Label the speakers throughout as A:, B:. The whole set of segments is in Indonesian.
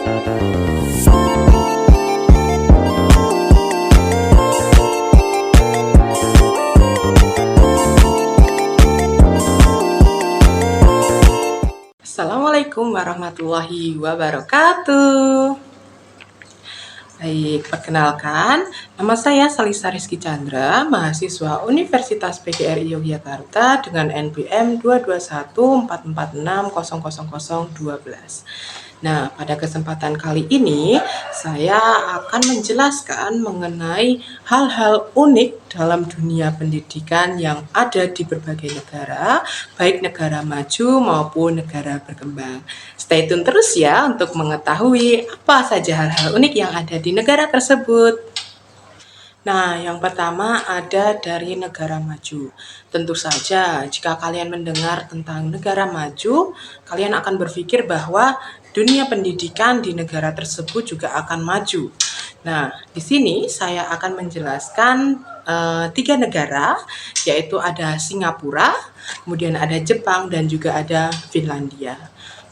A: Assalamualaikum warahmatullahi wabarakatuh. Baik, perkenalkan, nama saya Salisa Rizky Chandra, mahasiswa Universitas PGRI Yogyakarta dengan NPM 22144600012. Nah, pada kesempatan kali ini saya akan menjelaskan mengenai hal-hal unik dalam dunia pendidikan yang ada di berbagai negara, baik negara maju maupun negara berkembang. Stay tune terus ya untuk mengetahui apa saja hal-hal unik yang ada di negara tersebut. Nah, yang pertama ada dari negara maju. Tentu saja, jika kalian mendengar tentang negara maju, kalian akan berpikir bahwa dunia pendidikan di negara tersebut juga akan maju. Nah, di sini saya akan menjelaskan 3 negara, yaitu ada Singapura, kemudian ada Jepang, dan juga ada Finlandia.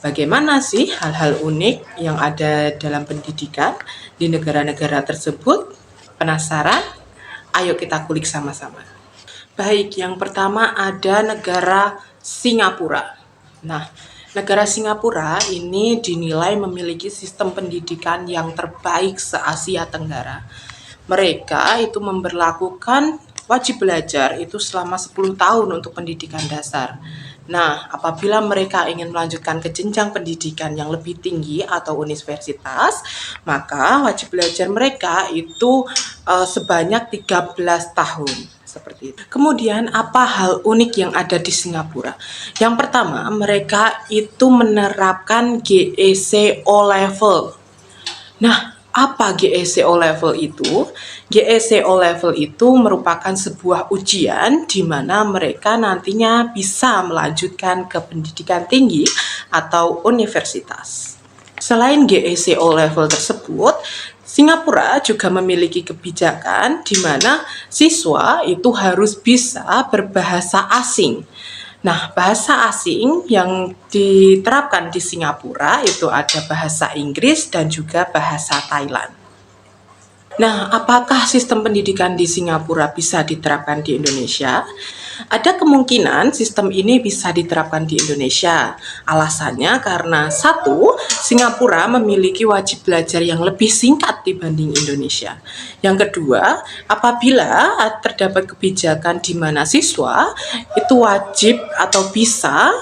A: Bagaimana sih hal-hal unik yang ada dalam pendidikan di negara-negara tersebut? Penasaran? Ayo kita kulik sama-sama. Baik, yang pertama ada negara Singapura. Nah, negara Singapura ini dinilai memiliki sistem pendidikan yang terbaik se-Asia Tenggara. Mereka itu memberlakukan wajib belajar itu selama 10 tahun untuk pendidikan dasar. Nah, apabila mereka ingin melanjutkan ke jenjang pendidikan yang lebih tinggi atau universitas, maka wajib belajar mereka itu sebanyak 13 tahun. Seperti itu. Kemudian apa hal unik yang ada di Singapura? Yang pertama, mereka itu menerapkan GEC O-Level. Nah, apa GEC O-Level itu? GEC O-Level itu merupakan sebuah ujian di mana mereka nantinya bisa melanjutkan ke pendidikan tinggi atau universitas. Selain GEC O-Level tersebut, Singapura juga memiliki kebijakan di mana siswa itu harus bisa berbahasa asing. Nah, bahasa asing yang diterapkan di Singapura itu ada bahasa Inggris dan juga bahasa Thailand. Nah, apakah sistem pendidikan di Singapura bisa diterapkan di Indonesia? Ada kemungkinan sistem ini bisa diterapkan di Indonesia. Alasannya karena satu, Singapura memiliki wajib belajar yang lebih singkat dibanding Indonesia. Yang kedua, apabila terdapat kebijakan di mana siswa itu wajib atau bisa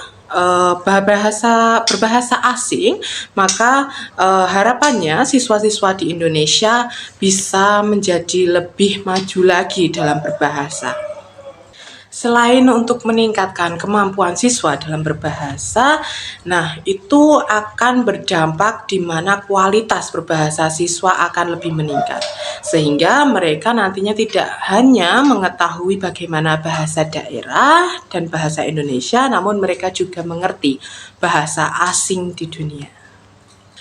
A: berbahasa asing, maka harapannya siswa-siswa di Indonesia bisa menjadi lebih maju lagi dalam berbahasa. Selain untuk meningkatkan kemampuan siswa dalam berbahasa, nah itu akan berdampak di mana kualitas berbahasa siswa akan lebih meningkat. Sehingga mereka nantinya tidak hanya mengetahui bagaimana bahasa daerah dan bahasa Indonesia, namun mereka juga mengerti bahasa asing di dunia.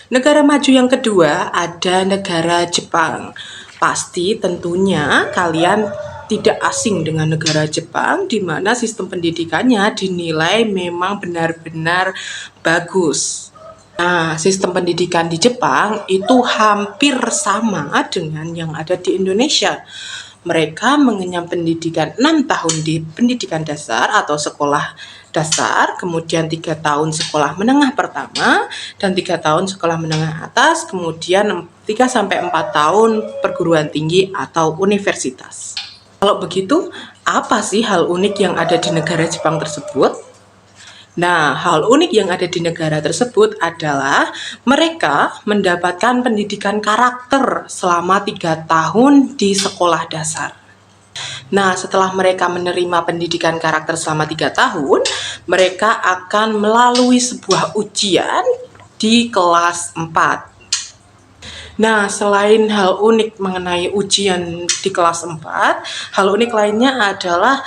A: Negara maju yang kedua ada negara Jepang. Pasti tentunya kalian tidak asing dengan negara Jepang, di mana sistem pendidikannya dinilai memang benar-benar bagus. Nah, sistem pendidikan di Jepang itu hampir sama dengan yang ada di Indonesia. Mereka mengenyam pendidikan 6 tahun di pendidikan dasar atau sekolah dasar, kemudian 3 tahun sekolah menengah pertama, dan 3 tahun sekolah menengah atas, kemudian 3-4 tahun perguruan tinggi atau universitas. Kalau begitu, apa sih hal unik yang ada di negara Jepang tersebut? Nah, hal unik yang ada di negara tersebut adalah mereka mendapatkan pendidikan karakter selama 3 tahun di sekolah dasar. Nah, setelah mereka menerima pendidikan karakter selama 3 tahun, mereka akan melalui sebuah ujian di kelas 4. Nah, selain hal unik mengenai ujian di kelas 4, hal unik lainnya adalah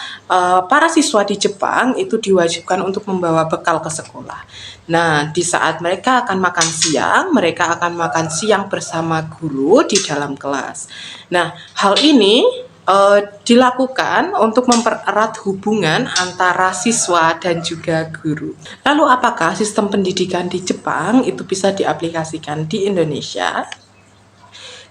A: para siswa di Jepang itu diwajibkan untuk membawa bekal ke sekolah. Nah, di saat mereka akan makan siang, mereka akan makan siang bersama guru di dalam kelas. Nah, hal ini dilakukan untuk mempererat hubungan antara siswa dan juga guru. Lalu apakah sistem pendidikan di Jepang itu bisa diaplikasikan di Indonesia?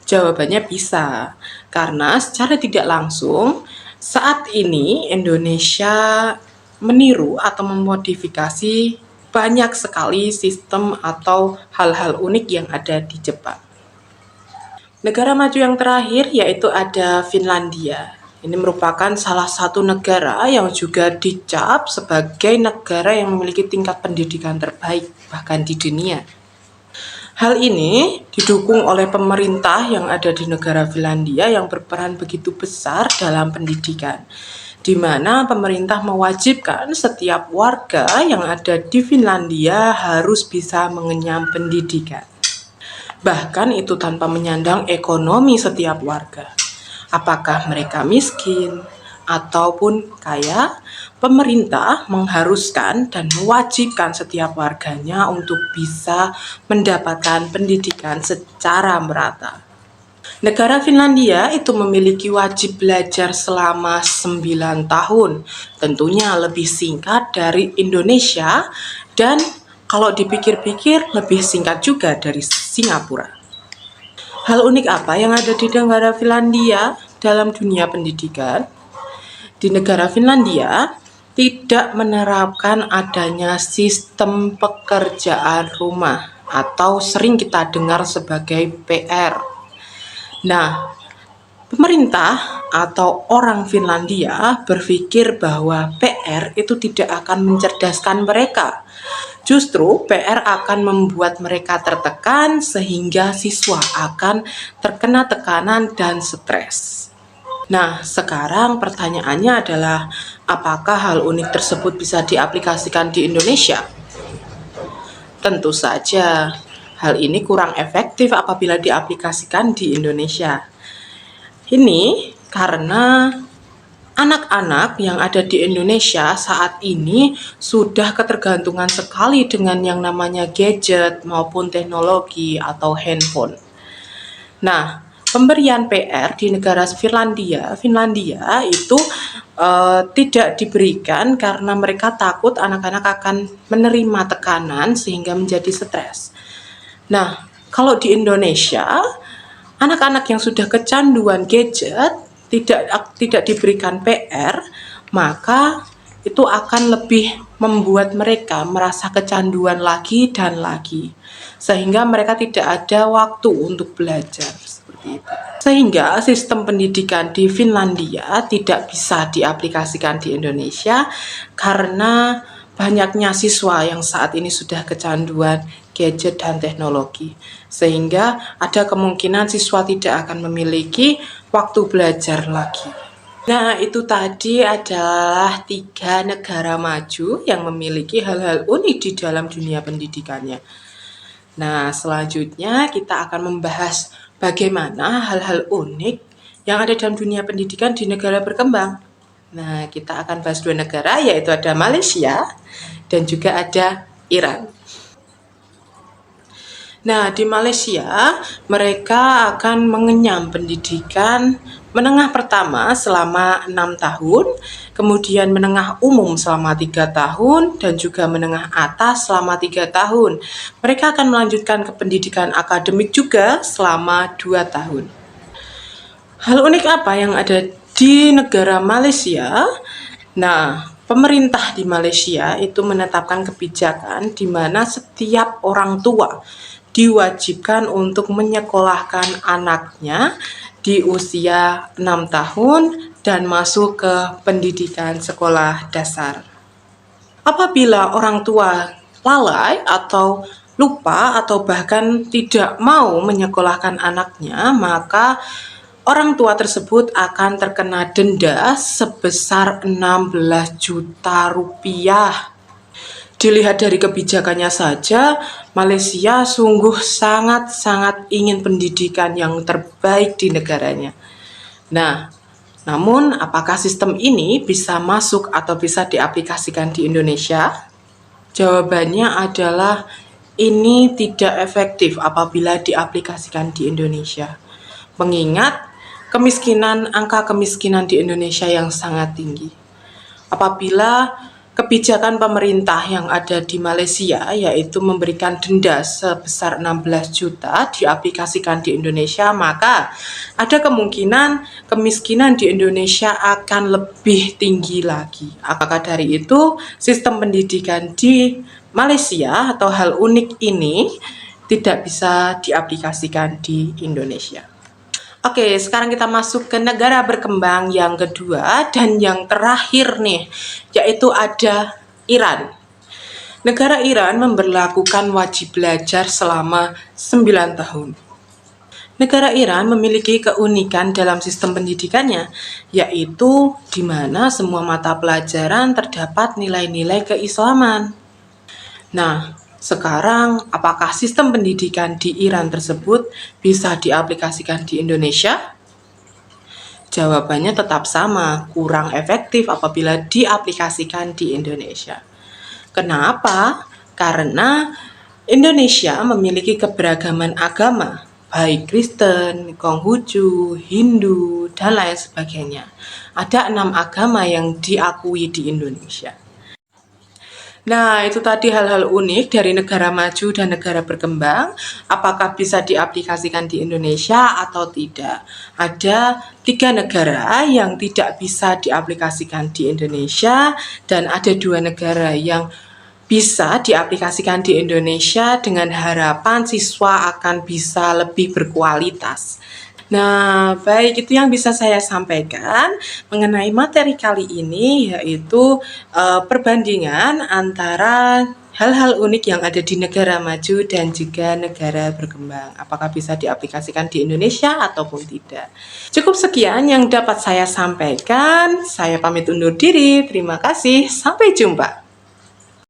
A: Jawabannya bisa, karena secara tidak langsung saat ini Indonesia meniru atau memodifikasi banyak sekali sistem atau hal-hal unik yang ada di Jepang. Negara maju yang terakhir yaitu ada Finlandia. Ini merupakan salah satu negara yang juga dicap sebagai negara yang memiliki tingkat pendidikan terbaik bahkan di dunia. Hal ini didukung oleh pemerintah yang ada di negara Finlandia yang berperan begitu besar dalam pendidikan, di mana pemerintah mewajibkan setiap warga yang ada di Finlandia harus bisa mengenyam pendidikan. Bahkan itu tanpa menyandang ekonomi setiap warga. Apakah mereka miskin ataupun kaya, pemerintah mengharuskan dan mewajibkan setiap warganya untuk bisa mendapatkan pendidikan secara merata. Negara Finlandia itu memiliki wajib belajar selama 9 tahun, tentunya lebih singkat dari Indonesia dan kalau dipikir-pikir lebih singkat juga dari Singapura. Hal unik apa yang ada di negara Finlandia dalam dunia pendidikan? Di negara Finlandia tidak menerapkan adanya sistem pekerjaan rumah atau sering kita dengar sebagai PR. Nah, pemerintah atau orang Finlandia berpikir bahwa PR itu tidak akan mencerdaskan mereka. Justru PR akan membuat mereka tertekan sehingga siswa akan terkena tekanan dan stres. Nah, sekarang pertanyaannya adalah apakah hal unik tersebut bisa diaplikasikan di Indonesia? Tentu saja, hal ini kurang efektif apabila diaplikasikan di Indonesia. Ini karena anak-anak yang ada di Indonesia saat ini sudah ketergantungan sekali dengan yang namanya gadget maupun teknologi atau handphone. Nah, pemberian PR di negara Finlandia itu tidak diberikan karena mereka takut anak-anak akan menerima tekanan sehingga menjadi stres. Nah, kalau di Indonesia, anak-anak yang sudah kecanduan gadget tidak diberikan PR, maka itu akan lebih membuat mereka merasa kecanduan lagi dan lagi, sehingga mereka tidak ada waktu untuk belajar seperti itu. Sehingga sistem pendidikan di Finlandia tidak bisa diaplikasikan di Indonesia karena banyaknya siswa yang saat ini sudah kecanduan gadget dan teknologi, sehingga ada kemungkinan siswa tidak akan memiliki waktu belajar lagi. Nah, itu tadi adalah 3 negara maju yang memiliki hal-hal unik di dalam dunia pendidikannya. Nah, selanjutnya kita akan membahas bagaimana hal-hal unik yang ada dalam dunia pendidikan di negara berkembang. Nah, kita akan bahas 2 negara, yaitu ada Malaysia dan juga ada Iran. Nah, di Malaysia, mereka akan mengenyam pendidikan menengah pertama selama 6 tahun, kemudian menengah umum selama 3 tahun, dan juga menengah atas selama 3 tahun. Mereka akan melanjutkan ke pendidikan akademik juga selama 2 tahun. Hal unik apa yang ada di negara Malaysia? Nah, pemerintah di Malaysia itu menetapkan kebijakan di mana setiap orang tua diwajibkan untuk menyekolahkan anaknya di usia 6 tahun dan masuk ke pendidikan sekolah dasar. Apabila orang tua lalai atau lupa atau bahkan tidak mau menyekolahkan anaknya, maka orang tua tersebut akan terkena denda sebesar 16 juta rupiah. Dilihat dari kebijakannya saja, Malaysia sungguh sangat-sangat ingin pendidikan yang terbaik di negaranya. Nah, namun apakah sistem ini bisa masuk atau bisa diaplikasikan di Indonesia? Jawabannya adalah ini tidak efektif apabila diaplikasikan di Indonesia. Mengingat angka kemiskinan di Indonesia yang sangat tinggi. Apabila kebijakan pemerintah yang ada di Malaysia, yaitu memberikan denda sebesar 16 juta diaplikasikan di Indonesia, maka ada kemungkinan kemiskinan di Indonesia akan lebih tinggi lagi. Apakah dari itu sistem pendidikan di Malaysia atau hal unik ini tidak bisa diaplikasikan di Indonesia? Oke, sekarang kita masuk ke negara berkembang yang kedua dan yang terakhir nih, yaitu ada Iran. Negara Iran memberlakukan wajib belajar selama 9 tahun. Negara Iran memiliki keunikan dalam sistem pendidikannya, yaitu di mana semua mata pelajaran terdapat nilai-nilai keislaman. Nah, sekarang, apakah sistem pendidikan di Iran tersebut bisa diaplikasikan di Indonesia? Jawabannya tetap sama, kurang efektif apabila diaplikasikan di Indonesia. Kenapa? Karena Indonesia memiliki keberagaman agama, baik Kristen, Konghucu, Hindu, dan lain sebagainya. Ada 6 agama yang diakui di Indonesia. Nah, itu tadi hal-hal unik dari negara maju dan negara berkembang. Apakah bisa diaplikasikan di Indonesia atau tidak? Ada 3 negara yang tidak bisa diaplikasikan di Indonesia, dan ada 2 negara yang bisa diaplikasikan di Indonesia dengan harapan siswa akan bisa lebih berkualitas. Nah, baik, itu yang bisa saya sampaikan mengenai materi kali ini, yaitu perbandingan antara hal-hal unik yang ada di negara maju dan juga negara berkembang. Apakah bisa diaplikasikan di Indonesia ataupun tidak. Cukup sekian yang dapat saya sampaikan. Saya pamit undur diri. Terima kasih. Sampai jumpa.